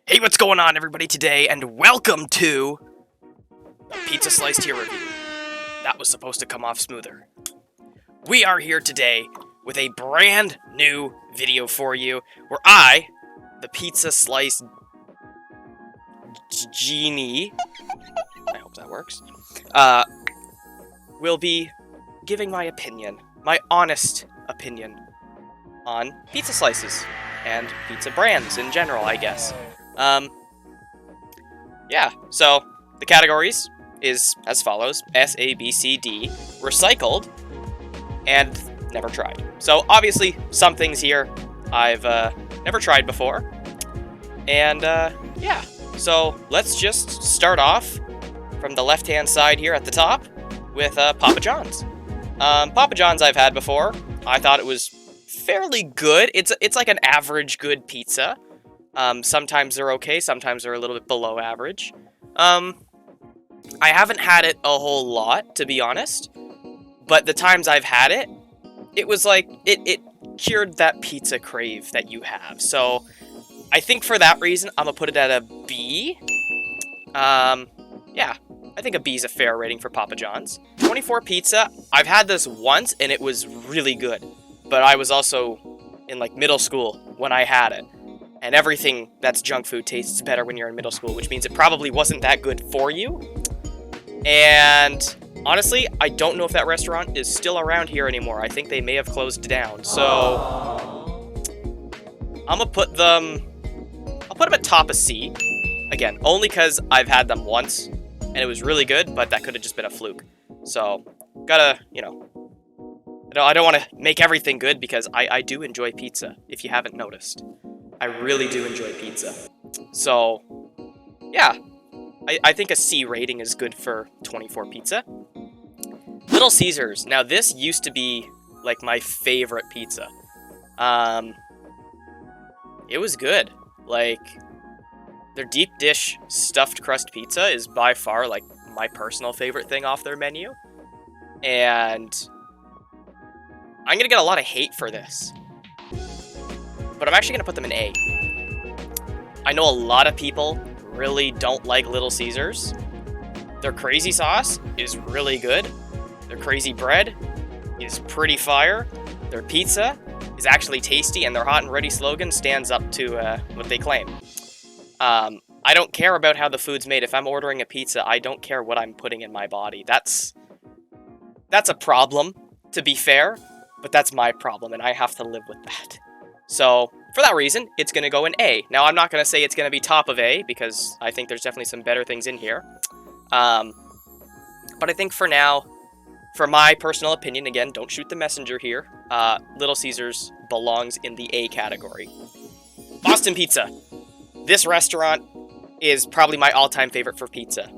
Hey, what's going on, everybody, today, and welcome to the Pizza Slice Tier Review. That was supposed to come off smoother. We are here today with a brand new video for you, where I, the Pizza Slice Genie, I hope that works, will be giving my opinion, my honest opinion, on pizza slices, and pizza brands in general, I guess. Yeah, so the categories is as follows: S, A, B, C, D, recycled, and never tried. So obviously some things here I've never tried before. And yeah, so let's just start off from the left-hand side here at the top with Papa John's. Papa John's I've had before. I thought it was fairly good. It's like an average good pizza. Sometimes they're okay, sometimes they're a little bit below average. I haven't had it a whole lot, to be honest, but the times I've had it, it was like, it cured that pizza crave that you have. So I think for that reason, I'm gonna put it at a B. Yeah, I think a B is a fair rating for Papa John's. 24 pizza, I've had this once and it was really good, but I was also in like middle school when I had it. And everything that's junk food tastes better when you're in middle school, which means it probably wasn't that good for you. And honestly, I don't know if that restaurant is still around here anymore. I think they may have closed down. So I'm gonna put them, I'll put them at top of C. Again, only because I've had them once and it was really good, but that could have just been a fluke. So gotta, you know, I don't want to make everything good because I do enjoy pizza, if you haven't noticed. I really do enjoy pizza. So, yeah, I think a C rating is good for 24 pizza. Little Caesars. Now, this used to be, like, my favorite pizza. It was good. Like, their deep dish stuffed crust pizza is by far, like, my personal favorite thing off their menu. And I'm gonna get a lot of hate for this, but I'm actually going to put them in A. I know a lot of people really don't like Little Caesars. Their crazy sauce is really good. Their crazy bread is pretty fire. Their pizza is actually tasty, and their hot and ready slogan stands up to what they claim. I don't care about how the food's made. If I'm ordering a pizza, I don't care what I'm putting in my body. That's a problem, to be fair, but that's my problem, and I have to live with that. So, for that reason, it's going to go in A. Now, I'm not going to say it's going to be top of A, because I think there's definitely some better things in here. But I think for now, for my personal opinion, again, don't shoot the messenger here, Little Caesars belongs in the A category. Boston Pizza. This restaurant is probably my all-time favorite for pizza.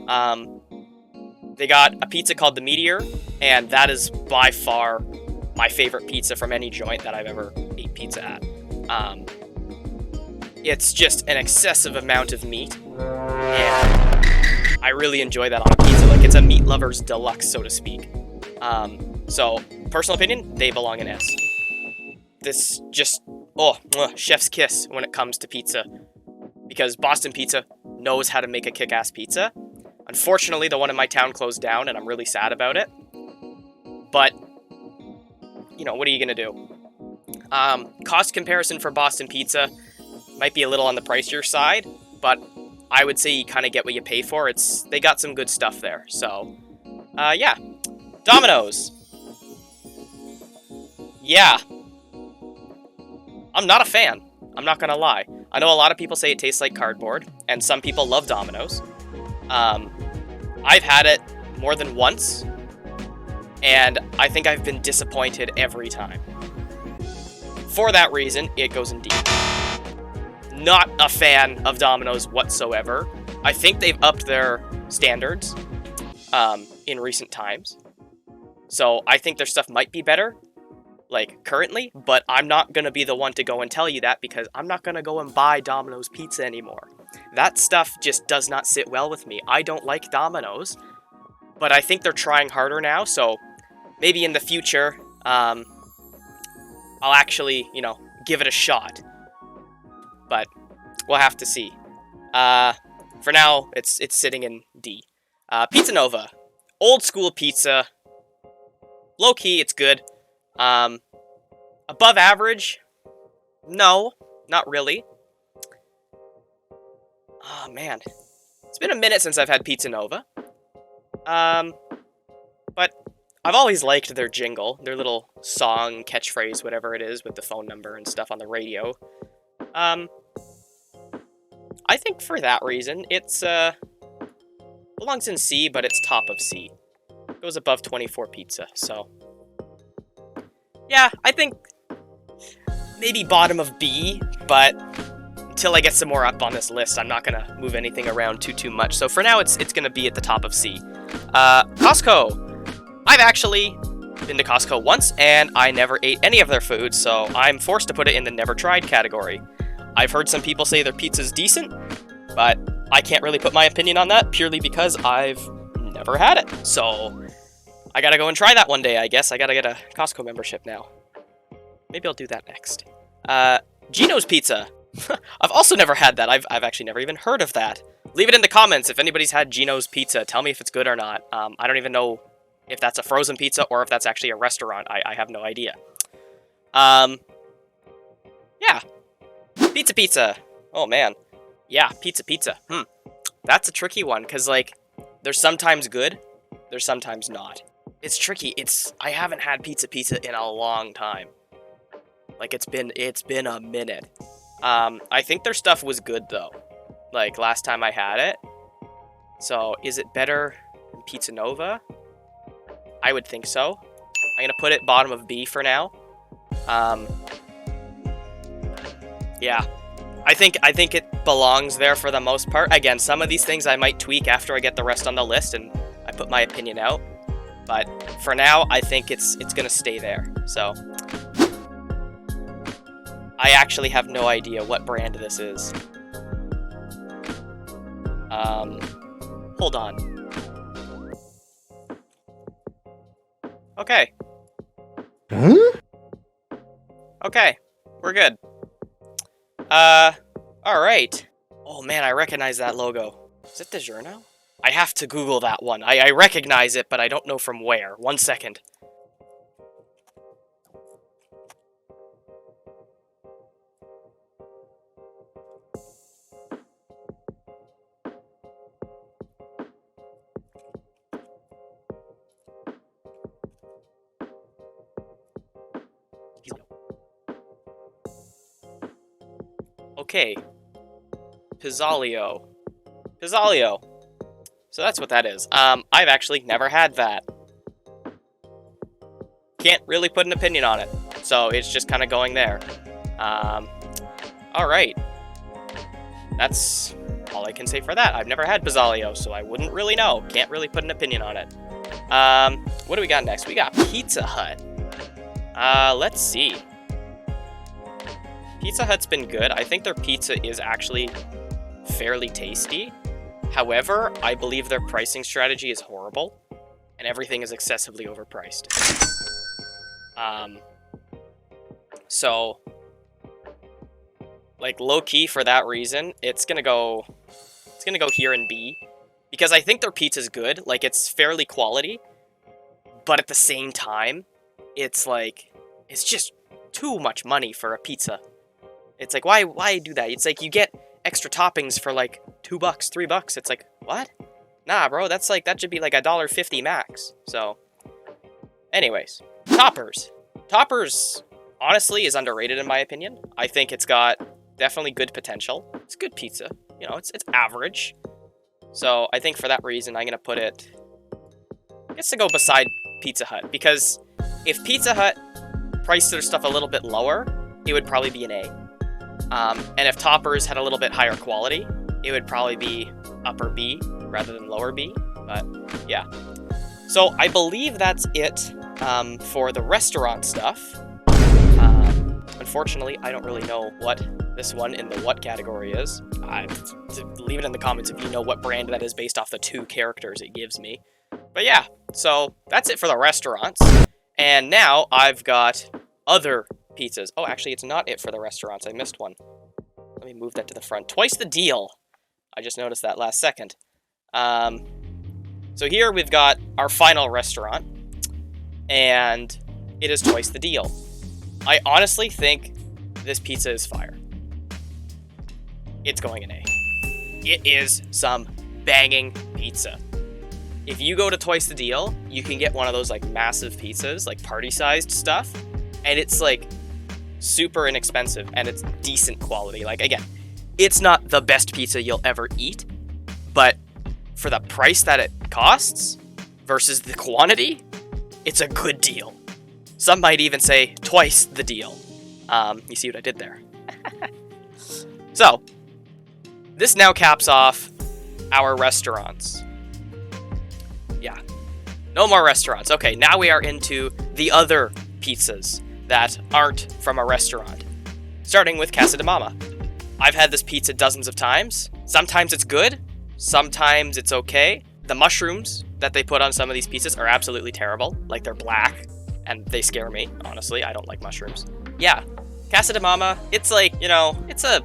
They got a pizza called the Meteor, and that is by far my favorite pizza from any joint that I've ever ate pizza at. It's just an excessive amount of meat, and I really enjoy that on a pizza. Like, it's a meat lover's deluxe, so to speak. So, personal opinion, they belong in S. This just, chef's kiss when it comes to pizza, because Boston Pizza knows how to make a kick-ass pizza. Unfortunately, the one in my town closed down, and I'm really sad about it. But, you know, what are you gonna do? Cost comparison for Boston Pizza might be a little on the pricier side, but I would say you kind of get what you pay for. They got some good stuff there. So, yeah. Domino's. Yeah. I'm not a fan. I'm not gonna lie. I know a lot of people say it tastes like cardboard, and some people love Domino's. I've had it more than once, and I think I've been disappointed every time. For that reason, it goes in D. Not a fan of Domino's whatsoever. I think they've upped their standards in recent times. So I think their stuff might be better, like, currently, but I'm not going to be the one to go and tell you that, because I'm not going to go and buy Domino's pizza anymore. That stuff just does not sit well with me. I don't like Domino's, but I think they're trying harder now, so maybe in the future, I'll actually, you know, give it a shot. But we'll have to see. For now, it's sitting in D. Pizza Nova. Old school pizza. Low key, it's good. Above average? No, not really. Oh, man. It's been a minute since I've had Pizza Nova. But I've always liked their jingle, their little song, catchphrase, whatever it is, with the phone number and stuff on the radio. I think for that reason, it's, belongs in C, but it's top of C. It goes above 24 pizza, so... Yeah, I think maybe bottom of B, but until I get some more up on this list, I'm not gonna move anything around too much. So for now, it's gonna be at the top of C. Costco. I've actually been to Costco once, and I never ate any of their food, so I'm forced to put it in the never tried category. I've heard some people say their pizza's decent, but I can't really put my opinion on that purely because I've never had it. So I gotta go and try that one day, I guess. I gotta get a Costco membership now. Maybe I'll do that next. Gino's Pizza. I've also never had that. I've actually never even heard of that. Leave it in the comments if anybody's had Gino's Pizza. Tell me if it's good or not. I don't even know if that's a frozen pizza or if that's actually a restaurant. I have no idea. Yeah. Pizza. Oh, man. Yeah, pizza. That's a tricky one, because, like, they're sometimes good, they're sometimes not. It's tricky. I haven't had pizza in a long time. Like, it's been a minute. I think their stuff was good, though. Like, last time I had it. So, is it better than Pizza Nova? I would think so. I'm gonna put it bottom of B for now. Yeah. I think it belongs there for the most part. Again, some of these things I might tweak after I get the rest on the list and I put my opinion out. But for now, I think it's gonna stay there. So I actually have no idea what brand this is. Hold on. Okay. Huh? Okay, we're good. Alright. Oh man, I recognize that logo. Is it DiGiorno? I have to Google that one. I recognize it, but I don't know from where. 1 second. Okay. Pizzalio. So that's what that is. I've actually never had that. Can't really put an opinion on it. So it's just kind of going there. Alright. That's all I can say for that. I've never had Pizzalio, so I wouldn't really know. Can't really put an opinion on it. What do we got next? We got Pizza Hut. Let's see. Pizza Hut's been good. I think their pizza is actually fairly tasty. However, I believe their pricing strategy is horrible, and everything is excessively overpriced. So, like, low-key for that reason, it's gonna go here in B, because I think their pizza's good. Like, it's fairly quality, but at the same time, it's like, it's just too much money for a pizza. It's like, why do that? It's like, you get extra toppings for like $2, $3. It's like, what? Nah, bro, that should be like $1.50 max. So, anyways, Toppers. Toppers, honestly, is underrated in my opinion. I think it's got definitely good potential. It's good pizza. You know, it's average. So, I think for that reason, I'm gonna put it, I guess, to go beside Pizza Hut, because if Pizza Hut priced their stuff a little bit lower, it would probably be an A. And if Toppers had a little bit higher quality, it would probably be upper B rather than lower B, but yeah. So I believe that's it for the restaurant stuff. Unfortunately, I don't really know what this one in the what category is. Leave it in the comments if you know what brand that is based off the 2 characters it gives me. But yeah, so that's it for the restaurants. And now I've got other pizzas. Oh, actually, it's not it for the restaurants. I missed one. Let me move that to the front. Twice the deal. I just noticed that last second. So here we've got our final restaurant, and it is twice the deal. I honestly think this pizza is fire. It's going an A. It is some banging pizza. If you go to twice the deal, you can get one of those like massive pizzas, like party-sized stuff, and it's like super inexpensive and it's decent quality. Like again, it's not the best pizza you'll ever eat, but for the price that it costs versus the quantity, it's a good deal. Some might even say twice the deal. You see what I did there? So, this now caps off our restaurants. Yeah, no more restaurants. Okay, now we are into the other pizzas that aren't from a restaurant. Starting with Casa de Mama. I've had this pizza dozens of times. Sometimes it's good, sometimes it's okay. The mushrooms that they put on some of these pizzas are absolutely terrible. Like, they're black, and they scare me, honestly. I don't like mushrooms. Yeah, Casa de Mama, it's like, you know, it's a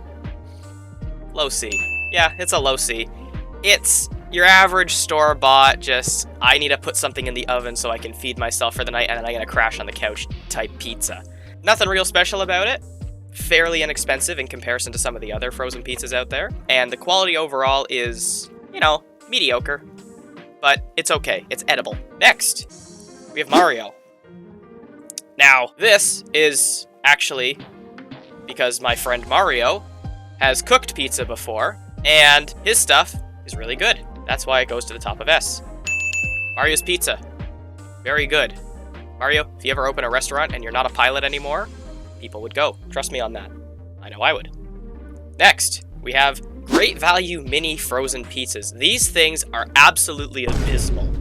low C. Yeah, it's a low C. It's your average store-bought, just, I need to put something in the oven so I can feed myself for the night, and then I'm gonna crash on the couch type pizza. Nothing real special about it. Fairly inexpensive in comparison to some of the other frozen pizzas out there. And the quality overall is, you know, mediocre. But it's okay. It's edible. Next, we have Mario. Now, this is actually because my friend Mario has cooked pizza before, and his stuff is really good. That's why it goes to the top of S. Mario's Pizza. Very good. Mario, if you ever open a restaurant and you're not a pilot anymore, people would go. Trust me on that. I know I would. Next, we have Great Value Mini Frozen Pizzas. These things are absolutely abysmal.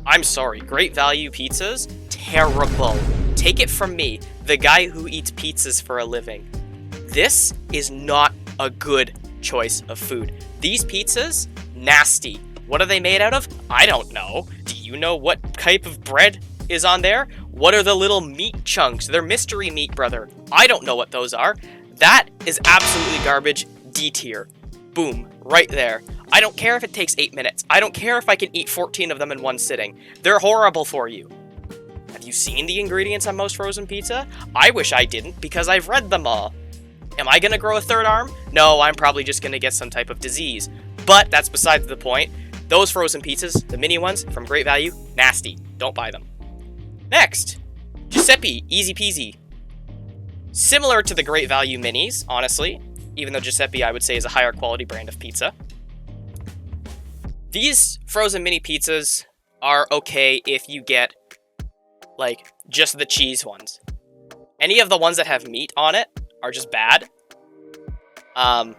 I'm sorry, Great Value pizzas? Terrible. Take it from me, the guy who eats pizzas for a living. This is not a good choice of food. These pizzas? Nasty. What are they made out of? I don't know. Do you know what type of bread is on there? What are the little meat chunks? They're mystery meat, brother. I don't know what those are. That is absolutely garbage. D tier. Boom. Right there. I don't care if it takes 8 minutes. I don't care if I can eat 14 of them in one sitting. They're horrible for you. Have you seen the ingredients on most frozen pizza? I wish I didn't, because I've read them all. Am I gonna grow a third arm? No, I'm probably just gonna get some type of disease. But that's besides the point. Those frozen pizzas, the mini ones from Great Value, nasty. Don't buy them. Next, Giuseppe, easy peasy. Similar to the Great Value minis, honestly, even though Giuseppe I would say is a higher quality brand of pizza. These frozen mini pizzas are okay if you get, like, just the cheese ones. Any of the ones that have meat on it are just bad. And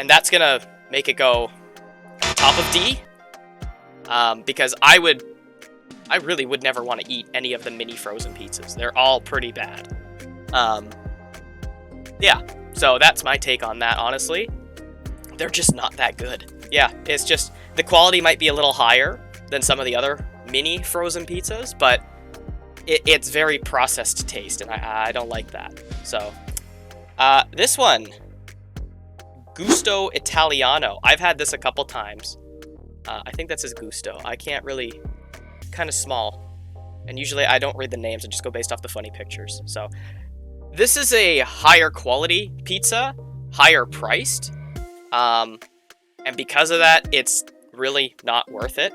that's gonna make it go top of D. Because I really would never want to eat any of the mini frozen pizzas. They're all pretty bad. Yeah, so that's my take on that, honestly. They're just not that good. Yeah, it's just, the quality might be a little higher than some of the other mini frozen pizzas, but it's very processed taste, and I don't like that. So, this one, Gusto Italiano. I've had this a couple times. I think that says Gusto. I can't really, kind of small. And usually I don't read the names, I just go based off the funny pictures. So, this is a higher quality pizza, higher priced. And because of that, it's really not worth it.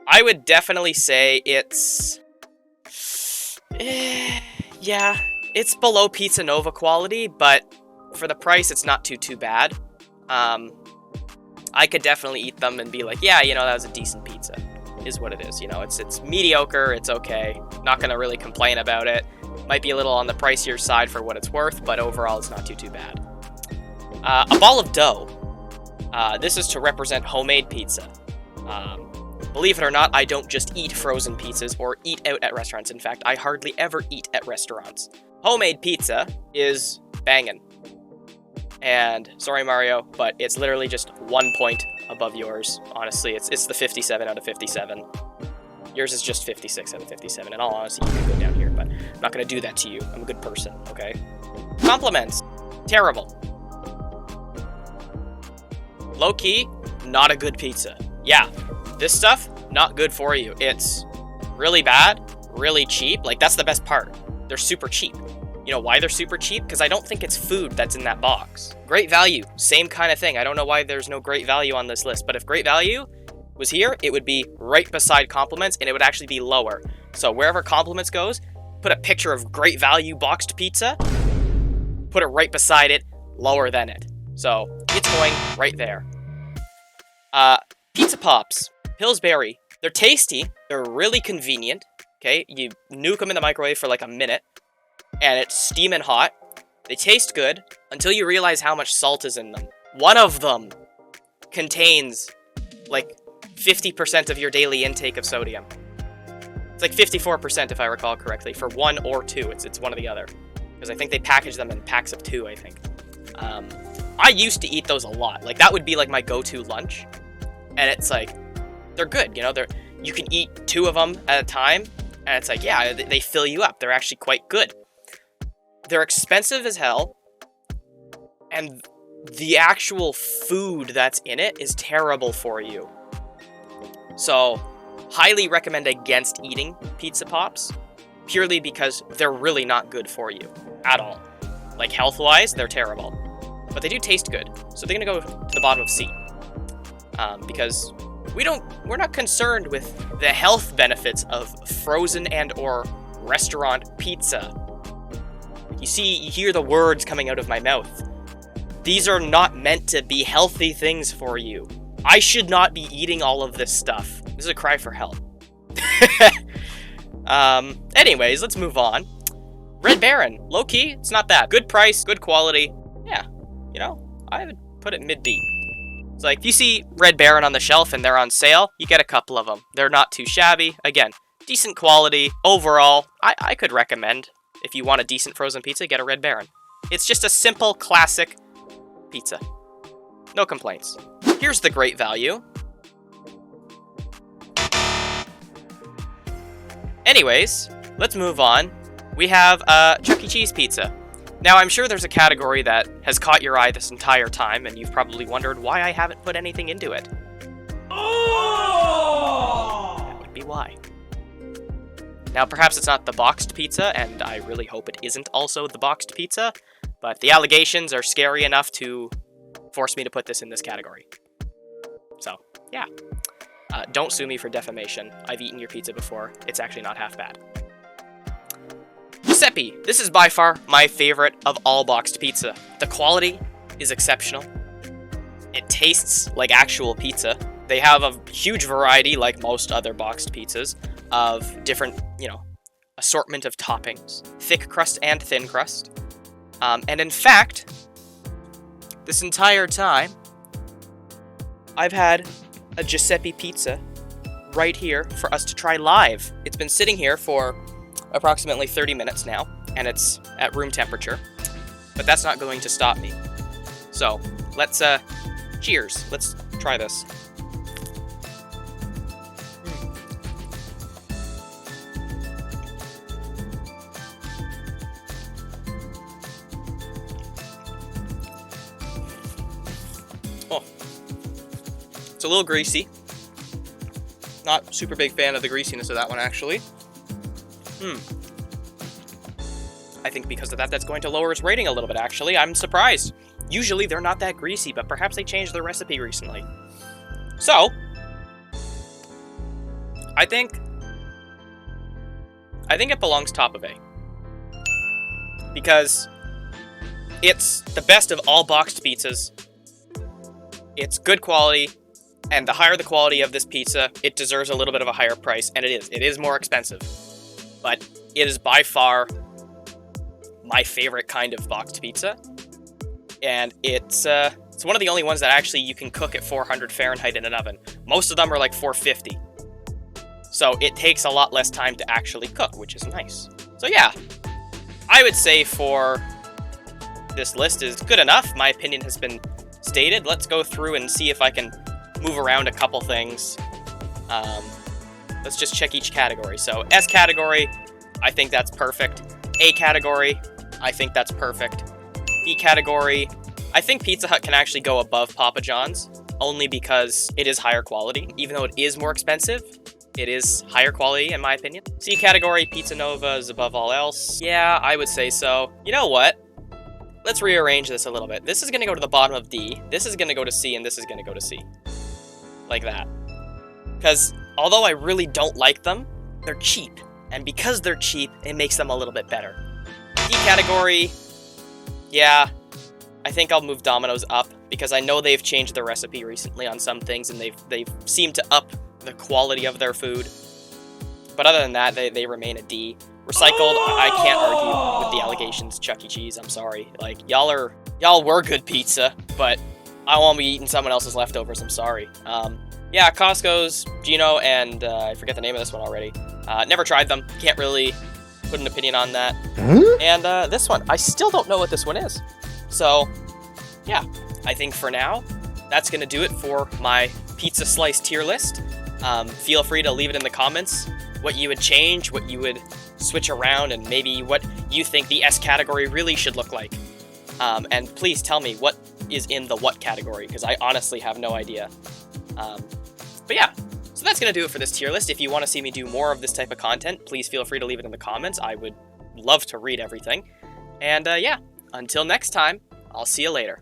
I would definitely say it's, yeah, it's below Pizza Nova quality, but for the price, it's not too bad. I could definitely eat them and be like, yeah, you know, that was a decent pizza, is what it is. You know, it's mediocre, it's okay. Not gonna really complain about it. Might be a little on the pricier side for what it's worth, but overall, it's not too bad. A ball of dough. This is to represent homemade pizza. Believe it or not, I don't just eat frozen pizzas or eat out at restaurants. In fact, I hardly ever eat at restaurants. Homemade pizza is banging. And sorry, Mario, but it's literally just 1 point above yours. Honestly, it's the 57 out of 57. Yours is just 56 out of 57. In all honesty, you can go down here, but I'm not going to do that to you. I'm a good person, okay? Compliments. Terrible. Low-key, not a good pizza. Yeah, this stuff, not good for you. It's really bad, really cheap. Like, that's the best part. They're super cheap. You know why they're super cheap? Because I don't think it's food that's in that box. Great value, same kind of thing. I don't know why there's no great value on this list, but if great value was here, it would be right beside compliments, and it would actually be lower. So wherever compliments goes, put a picture of great value boxed pizza, put it right beside it, lower than it. So it's going right there. Pizza Pops, Pillsbury. They're tasty, they're really convenient, okay? You nuke them in the microwave for like a minute, and it's steaming hot. They taste good until you realize how much salt is in them. One of them contains like 50% of your daily intake of sodium. It's like 54% if I recall correctly, for 1 or 2. It's one or the other. Because I think they package them in packs of 2, I think. I used to eat those a lot. Like, that would be like my go-to lunch. And it's like, they're good, you know? You can eat 2 of them at a time, and it's like, yeah, they fill you up. They're actually quite good. They're expensive as hell, and the actual food that's in it is terrible for you. So, highly recommend against eating Pizza Pops, purely because they're really not good for you at all. Like, health-wise, they're terrible. But they do taste good, so they're gonna go to the bottom of C. Because we're not concerned with the health benefits of frozen and or restaurant pizza. You hear the words coming out of my mouth. These are not meant to be healthy things for you. I should not be eating all of this stuff. This is a cry for help. Anyways, let's move on. Red Baron, low-key, it's not bad. Good price, good quality. Yeah, you know, I would put it mid-B. It's like, if you see Red Baron on the shelf and they're on sale, you get a couple of them. They're not too shabby. Again, decent quality. Overall, I could recommend, if you want a decent frozen pizza, get a Red Baron. It's just a simple, classic pizza. No complaints. Here's the great value. Anyways, let's move on. We have Chuck E. Cheese pizza. Now, I'm sure there's a category that has caught your eye this entire time, and you've probably wondered why I haven't put anything into it. Oh! That would be why. Now, perhaps it's not the boxed pizza, and I really hope it isn't also the boxed pizza, but the allegations are scary enough to force me to put this in this category. So, yeah. Don't sue me for defamation. I've eaten your pizza before. It's actually not half bad. Giuseppe. This is by far my favorite of all boxed pizza. The quality is exceptional. It tastes like actual pizza. They have a huge variety, like most other boxed pizzas, of different, assortment of toppings. Thick crust and thin crust. And in fact, this entire time, I've had a Giuseppe pizza right here for us to try live. It's been sitting here for approximately 30 minutes now, and it's at room temperature, but that's not going to stop me. So, let's, cheers. Let's try this. Oh. It's a little greasy. Not super big fan of the greasiness of that one, actually. I think because of that, that's going to lower its rating a little bit, actually. I'm surprised. Usually they're not that greasy, but perhaps they changed their recipe recently. So, I think it belongs top of A. Because it's the best of all boxed pizzas. It's good quality, and the higher the quality of this pizza, it deserves a little bit of a higher price, and it is. It is more expensive. But it is by far my favorite kind of boxed pizza. And it's one of the only ones that actually you can cook at 400 Fahrenheit in an oven. Most of them are like 450. So it takes a lot less time to actually cook, which is nice. So yeah, I would say for this list is good enough. My opinion has been stated. Let's go through and see if I can move around a couple things. Let's just check each category. So S category, I think that's perfect. A category, I think that's perfect. B category, I think Pizza Hut can actually go above Papa John's, only because it is higher quality. Even though it is more expensive, it is higher quality in my opinion. C category, Pizza Nova is above all else. Yeah, I would say so. You know what? Let's rearrange this a little bit. This is gonna go to the bottom of D, this is gonna go to C, and this is gonna go to C. Like that. Because although I really don't like them, they're cheap. And because they're cheap, it makes them a little bit better. D category, yeah, I think I'll move Domino's up because I know they've changed the recipe recently on some things and they've seemed to up the quality of their food. But other than that, they remain a D. Recycled, I can't argue with the allegations. Chuck E. Cheese, I'm sorry. Like, y'all were good pizza, but I won't be eating someone else's leftovers, I'm sorry. Yeah, Costco's, Gino, and I forget the name of this one already. Never tried them, can't really put an opinion on that. And this one, I still don't know what this one is. So, yeah, I think for now, that's gonna do it for my pizza slice tier list. Feel free to leave it in the comments what you would change, what you would switch around, and maybe what you think the S category really should look like. And please tell me what is in the what category, because I honestly have no idea. But yeah, so that's going to do it for this tier list. If you want to see me do more of this type of content, please feel free to leave it in the comments. I would love to read everything. And yeah, until next time, I'll see you later.